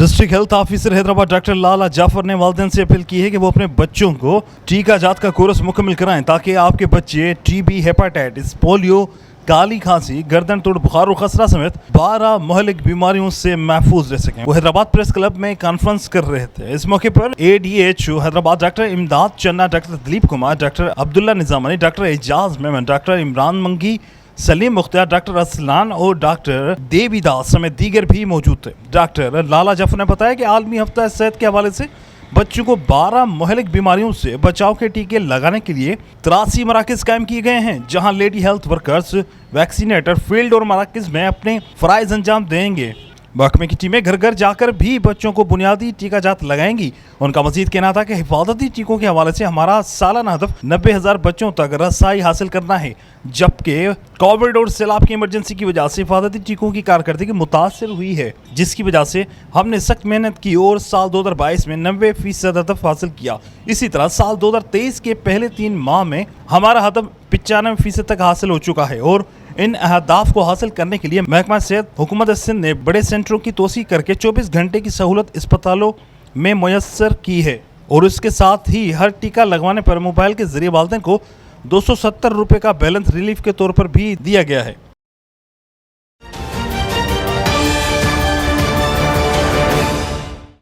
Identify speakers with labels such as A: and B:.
A: District health officer Hyderabad doctor Lala Jafar ने वालिदैन से अपील की है कि वो अपने बच्चों को टीका जात का कोर्स मुकम्मल कराएं ताकि आपके बच्चे टीबी, हेपेटाइटिस, पोलियो, काली खांसी, गर्दन तोड़ बुखार और खसरा समेत 12 मुहलिक बीमारियों से महफूज रह सकें। वो हैदराबाद प्रेस क्लब में कॉन्फ्रेंस कर रहे थे। इस मौके पर ADHO Hyderabad doctor Imdad Channa, doctor Dilip Kumar, doctor Abdullah Nizamani, doctor Ejaz Memon, doctor Imran Mangi, Saleem Mukhtar, doctor Aslan और डॉक्टर देवीदास समेत दीगर भी मौजूद थे। डॉक्टर लाला जाफर ने बताया कि आलमी हफ्ता सेहत के हवाले से बच्चों को 12 मुहलिक बीमारियों से बचाव के टीके लगाने के लिए 83 मराकज़ कायम किए गए हैं, जहां lady health workers, vaccinator field और मराकज़ में अपने फ़राइज़ अंजाम देंगे। महकमे की टीमें घर घर जाकर भी बच्चों को बुनियादी टीका जात लगाएंगी। उनका मजीद कहना था कि हिफाजती टीकों के हवाले से हमारा सालाना हदफ 90,000 बच्चों तक रसाई हासिल करना है, जबकि कोविड और सैलाब की इमरजेंसी की वजह से हिफाजती टीकों की कारकर्दगी मुतासर हुई है, जिसकी वजह से हमने सख्त मेहनत की और साल 2022 में 90% हदफ हासिल किया। इसी तरह साल 2023 के पहले 3 माह में हमारा हदफ 95% तक हासिल हो चुका है और इन अहदाफ को हासिल करने के लिए महकमा सेहत हुकूमत सिंध ने बड़े सेंटरों की तोसी करके 24 घंटे की सहूलत अस्पतालों में मुयस्सर की है और इसके साथ ही हर टीका लगवाने पर मोबाइल के जरिए वालिदैन को 270 रुपये का बैलेंस रिलीफ के तौर पर भी दिया गया है।